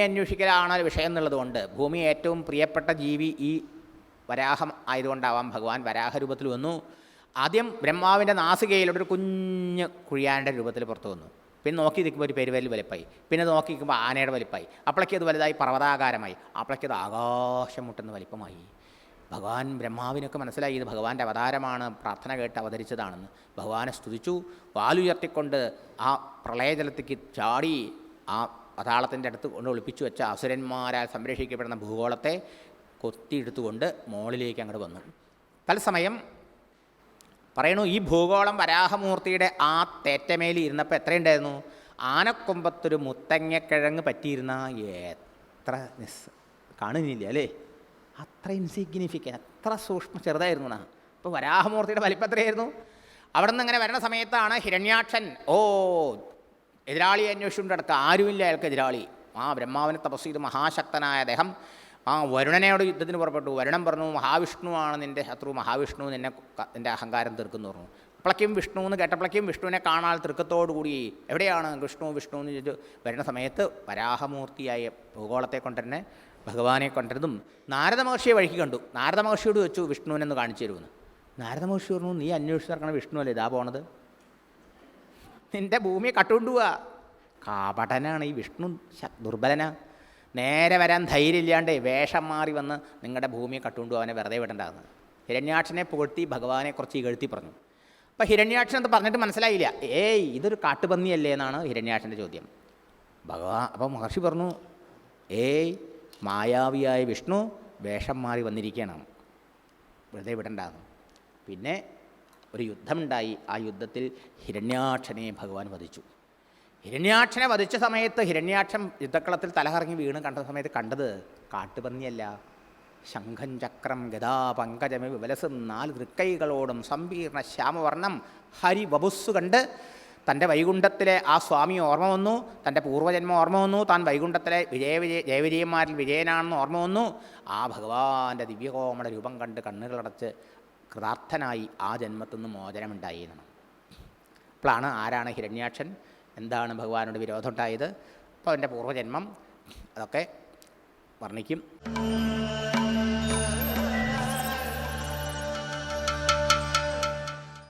ഭൂമിയെ അന്വേഷിക്കലാണ് ഒരു വിഷയം എന്നുള്ളതുകൊണ്ട് ഭൂമി ഏറ്റവും പ്രിയപ്പെട്ട ജീവി ഈ വരാഹം ആയതുകൊണ്ടാവാം ഭഗവാൻ വരാഹരൂപത്തിൽ വന്നു. ആദ്യം ബ്രഹ്മാവിൻ്റെ നാസികയിലൂടെ ഒരു കുഞ്ഞ് കുഴിയാൻ്റെ രൂപത്തിൽ പുറത്തു വന്നു. പിന്നെ നോക്കി നിൽക്കുമ്പോൾ ഒരു പെരുവരിൽ വലിപ്പായി, പിന്നെ നോക്കി നിൽക്കുമ്പോൾ ആനയുടെ വലിപ്പായി, അപ്പോഴേക്കും അത് വലുതായി പർവ്വതാകാരമായി, അപ്പോഴേക്കും അത് ആകാശം മുട്ടുന്ന വലിപ്പമായി. ഭഗവാൻ ബ്രഹ്മാവിനൊക്കെ മനസ്സിലായി ഇത് ഭഗവാന്റെ അവതാരമാണ്, പ്രാർത്ഥന കേട്ട് അവതരിച്ചതാണെന്ന്. ഭഗവാനെ സ്തുതിച്ചു. വാലുയർത്തിക്കൊണ്ട് ആ പ്രളയജലത്തേക്ക് ചാടി ആ പാതാളത്തിൻ്റെ അടുത്ത് കൊണ്ട് ഒളിപ്പിച്ചു വെച്ച അസുരന്മാരാൽ സംരക്ഷിക്കപ്പെടുന്ന ഭൂഗോളത്തെ കൊത്തിയെടുത്തുകൊണ്ട് മുകളിലേക്ക് അങ്ങോട്ട് വന്നു. തത്സമയം പറയണു, ഈ ഭൂഗോളം വരാഹമൂർത്തിയുടെ ആ തേറ്റമേലി ഇരുന്നപ്പോൾ എത്രയുണ്ടായിരുന്നു? ആനക്കൊമ്പത്തൊരു മുത്തങ്ങക്കിഴങ്ങ് പറ്റിയിരുന്ന എത്ര കാണുന്നില്ല അല്ലേ? അത്ര ഇൻസിഗ്നിഫിക്കൻ, അത്ര സൂക്ഷ്മ ചെറുതായിരുന്നു എന്നാ. ഇപ്പോൾ വരാഹമൂർത്തിയുടെ വലിപ്പം എത്രയായിരുന്നു? അവിടെ നിന്ന് അങ്ങനെ വരണ സമയത്താണ് ഹിരണ്യാക്ഷൻ എതിരാളിയെ അന്വേഷിച്ചുകൊണ്ട് കിടക്കുക. ആരുമില്ല അയാൾക്ക് എതിരാളി. ആ ബ്രഹ്മാവിനെ തപസ് ചെയ്ത് മഹാശക്തനായ അദ്ദേഹം വരുണനോട് യുദ്ധത്തിന് പുറപ്പെട്ടു. വരുണൻ പറഞ്ഞു, മഹാവിഷ്ണുവാണ് നിൻ്റെ ശത്രു, മഹാവിഷ്ണു നിൻ്റെ അഹങ്കാരം തീർക്കുന്നു പറഞ്ഞു. അപ്പോഴേക്കും വിഷ്ണു എന്ന് കേട്ടപ്പോഴേക്കും വിഷ്ണുവിനെ കാണാൻ തൃക്കത്തോടുകൂടി എവിടെയാണ് വിഷ്ണു വിഷ്ണു എന്ന് ചോദിച്ചു വരുന്ന സമയത്ത് വരാഹമൂർത്തിയായ ഭൂഗോളത്തെ കൊണ്ടുതന്നെ ഭഗവാനെ കൊണ്ടിരുന്നതും നാരദ മഹർഷിയെ വഴിക്ക് കണ്ടു. നാരദ മഹർഷിയോട് വെച്ചു വിഷ്ണുവിനെന്ന് കാണിച്ചു തരുമെന്ന്. നാരദ മഹർഷി പറഞ്ഞു, നീ അന്വേഷിച്ച് നടക്കണ വിഷ്ണു അല്ലേ ഇതാ പോണത്? നിൻ്റെ ഭൂമിയെ കട്ടുകൊണ്ടുപോവാ. കാപടനാണ് ഈ വിഷ്ണു, ദുർബലനാ. നേരെ വരാൻ ധൈര്യമില്ലാണ്ട് വേഷം മാറി വന്ന് നിങ്ങളുടെ ഭൂമിയെ കട്ടുകൊണ്ടു അവനെ വെറുതെ വിടേണ്ടതെന്ന് ഹിരണ്യാക്ഷനെ പുകഴ്ത്തി ഭഗവാനെ കുറച്ച് ഇകഴ്ത്തി പറഞ്ഞു. അപ്പോൾ ഹിരണ്യാക്ഷൻ അത് പറഞ്ഞിട്ട് മനസ്സിലായില്ല. ഇതൊരു കാട്ടുപന്നിയല്ലേ എന്നാണ് ഹിരണ്യാക്ഷൻ്റെ ചോദ്യം. അപ്പോൾ മഹർഷി പറഞ്ഞു, മായാവിയായ വിഷ്ണു വേഷം മാറി വന്നിരിക്കണം, വെറുതെ വിടണ്ടാന്ന്. പിന്നെ ഒരു യുദ്ധമുണ്ടായി. ആ യുദ്ധത്തിൽ ഹിരണ്യാക്ഷനെ ഭഗവാൻ വധിച്ചു. ഹിരണ്യാക്ഷനെ വധിച്ച സമയത്ത് ഹിരണ്യാക്ഷൻ യുദ്ധക്കളത്തിൽ തലകറങ്ങി വീണ് കണ്ട സമയത്ത് കണ്ടത് കാട്ടുപന്നിയല്ല, ശംഖം ചക്രം ഗദാ പങ്കജമ വിവലസും 4 തൃക്കൈകളോടും സമ്പീർണ ശ്യാമവർണം ഹരിവപുസ്സു കണ്ട് തൻ്റെ വൈകുണ്ഠത്തിലെ ആ സ്വാമി ഓർമ്മ വന്നു, തൻ്റെ പൂർവ്വജന്മം ഓർമ്മ വന്നു, താൻ വൈകുണ്ഠത്തിലെ ജയവിജയന്മാരിൽ വിജയനാണെന്ന് ഓർമ്മ വന്നു. ആ ഭഗവാന്റെ ദിവ്യകോമള രൂപം കണ്ട് കണ്ണുകളടച്ച് കൃതാർത്ഥനായി ആ ജന്മത്തിൽ നിന്ന് മോചനമുണ്ടായി എന്നാണ്. അപ്പോഴാണ് ആരാണ് ഹിരണ്യാക്ഷൻ, എന്താണ് ഭഗവാനോട് വിരോധമുണ്ടായത്, അപ്പോൾ അവൻ്റെ പൂർവ്വജന്മം അതൊക്കെ വർണ്ണിക്കും.